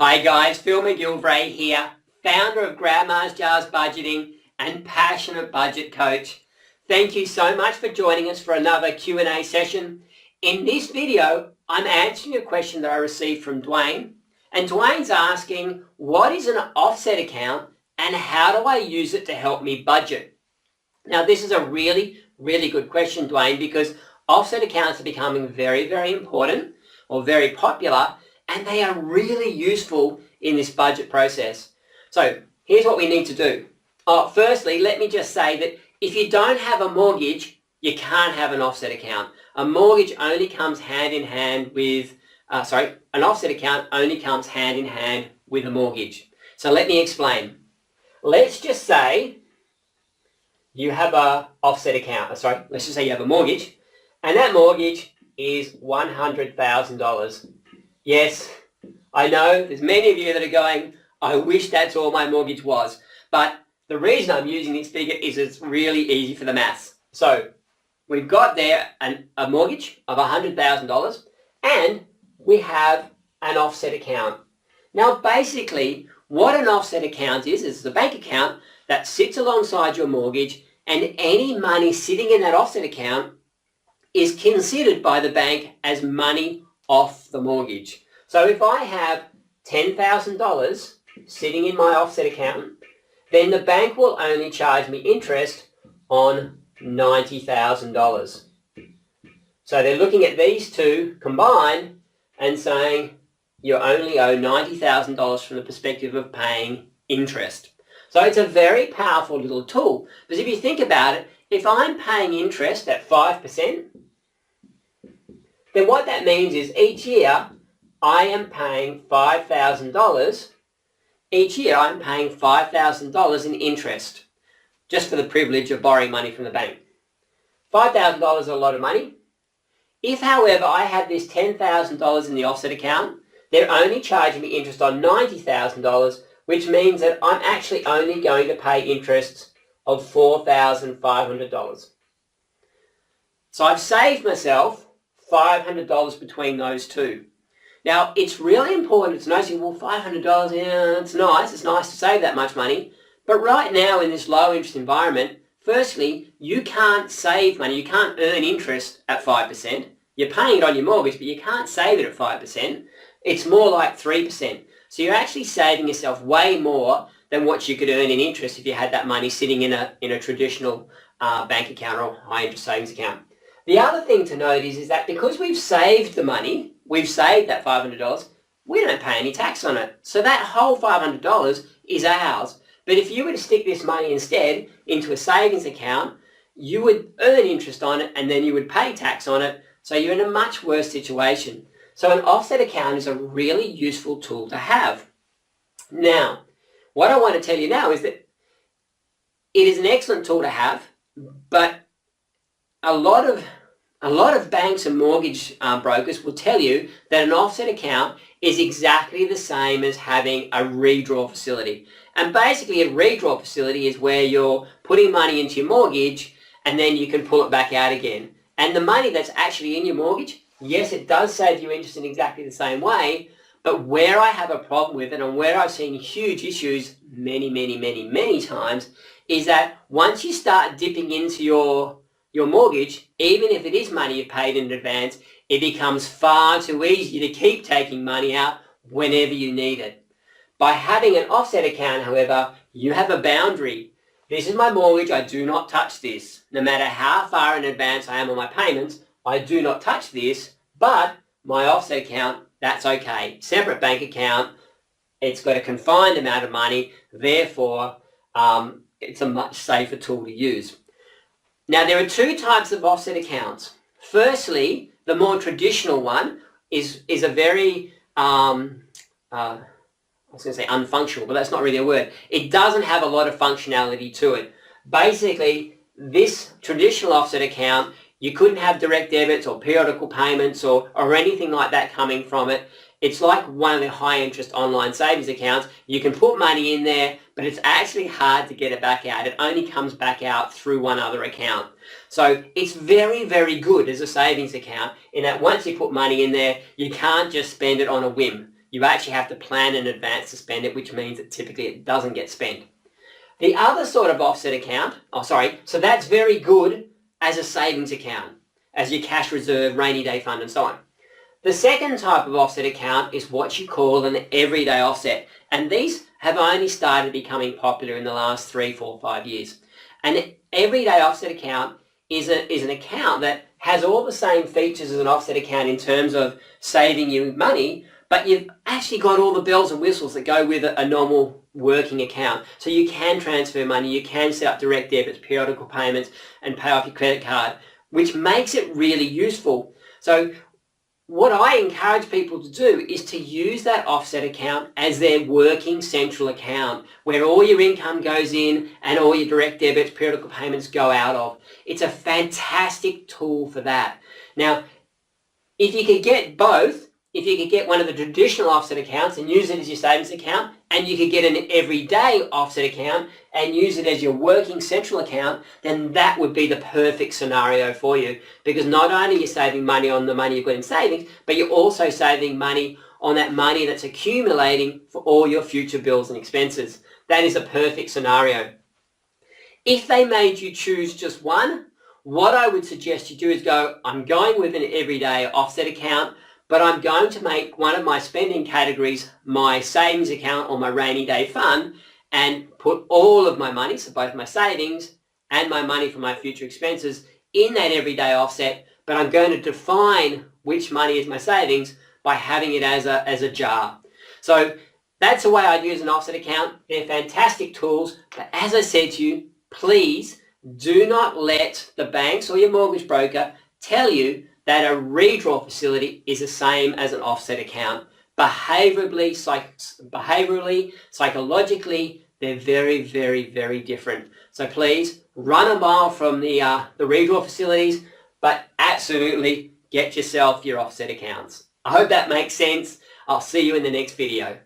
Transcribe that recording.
Hi guys, Phil McGilvray here, founder of Grandma's Jars Budgeting and passionate budget coach. Thank you so much for joining us for another Q&A session. In this video, I'm answering a question that I received from Dwayne. And Dwayne's asking, what is an offset account and how do I use it to help me budget? Now this is a really good question, Dwayne, because offset accounts are becoming very important or very popular, and they are really useful in this budget process. So here's what we need to do. Firstly, let me just say that if you don't have a mortgage, you can't have an offset account. A mortgage only comes hand in hand with, an offset account only comes hand in hand with a mortgage. So let me explain. Let's just say you have a offset account, let's just say you have a mortgage, and that mortgage is $100,000. Yes, I know there's many of you that are going, I wish that's all my mortgage was. But the reason I'm using this figure is it's really easy for the maths. So we've got there a mortgage of $100,000 and we have an offset account. Now basically what an offset account is a bank account that sits alongside your mortgage, and any money sitting in that offset account is considered by the bank as money off the mortgage. So if I have $10,000 sitting in my offset account, then the bank will only charge me interest on $90,000. So they're looking at these two combined and saying you only owe $90,000 from the perspective of paying interest. So it's a very powerful little tool, because if you think about it, if I'm paying interest at 5%, then what that means is each year I am paying $5,000. Each year I'm paying $5,000 in interest, just for the privilege of borrowing money from the bank. $5,000 is a lot of money. If, however, I had this $10,000 in the offset account, they're only charging me interest on $90,000, which means that I'm actually only going to pay interest of $4,500. So I've saved myself $500 between those two. Now, it's really important to notice, well, $500, yeah, it's nice to save that much money, but right now in this low interest environment, firstly, you can't save money, you can't earn interest at 5%. You're paying it on your mortgage, but you can't save it at 5%. It's more like 3%. So you're actually saving yourself way more than what you could earn in interest if you had that money sitting in a traditional bank account or high interest savings account. The other thing to note is that because we've saved the money, we've saved that $500, we don't pay any tax on it. So that whole $500 is ours. But if you were to stick this money instead into a savings account, you would earn interest on it and then you would pay tax on it. So you're in a much worse situation. So an offset account is a really useful tool to have. Now, what I want to tell you now is that it is an excellent tool to have, but a lot of banks and mortgage brokers will tell you that an offset account is exactly the same as having a redraw facility. And basically a redraw facility is where you're putting money into your mortgage and then you can pull it back out again. And the money that's actually in your mortgage, yes, it does save you interest in exactly the same way, but where I have a problem with it and where I've seen huge issues many times is that once you start dipping into your mortgage, even if it is money you've paid in advance, it becomes far too easy to keep taking money out whenever you need it. By having an offset account, however, you have a boundary. This is my mortgage, I do not touch this. No matter how far in advance I am on my payments, I do not touch this, but my offset account, that's okay. Separate bank account, it's got a confined amount of money, therefore it's a much safer tool to use. Now there are two types of offset accounts. Firstly, the more traditional one is a very, I was going to say unfunctional, but that's not really a word. It doesn't have a lot of functionality to it. Basically, this traditional offset account, you couldn't have direct debits or periodical payments or anything like that coming from it. It's like one of the high interest online savings accounts. You can put money in there, but it's actually hard to get it back out. It only comes back out through one other account. So it's very good as a savings account in that once you put money in there, you can't just spend it on a whim. You actually have to plan in advance to spend it, which means that typically it doesn't get spent. The other sort of offset account, so that's very good as a savings account, as your cash reserve, rainy day fund and so on. The second type of offset account is what you call an everyday offset, and these have only started becoming popular in the last 3, 4, 5 years. An everyday offset account is an account that has all the same features as an offset account in terms of saving you money, but you've actually got all the bells and whistles that go with a normal working account. So you can transfer money, you can set up direct debits, periodical payments, and pay off your credit card, which makes it really useful. So what I encourage people to do is to use that offset account as their working central account, where all your income goes in and all your direct debits, periodical payments go out of. It's a fantastic tool for that. Now, if you could get both, if you could get one of the traditional offset accounts and use it as your savings account, and you could get an everyday offset account and use it as your working central account, then that would be the perfect scenario for you. Because not only are you saving money on the money you've got in savings, but you're also saving money on that money that's accumulating for all your future bills and expenses. That is a perfect scenario. If they made you choose just one, what I would suggest you do is go, I'm going with an everyday offset account, but I'm going to make one of my spending categories my savings account or my rainy day fund, and put all of my money, so both my savings and my money for my future expenses, in that everyday offset, but I'm going to define which money is my savings by having it as a jar. So that's the way I'd use an offset account. They're fantastic tools, but as I said to you, please do not let the banks or your mortgage broker tell you that a redraw facility is the same as an offset account. Behaviorally, psychologically, they're very, very, very different. So please run a mile from the redraw facilities, but absolutely get yourself your offset accounts. I hope that makes sense. I'll see you in the next video.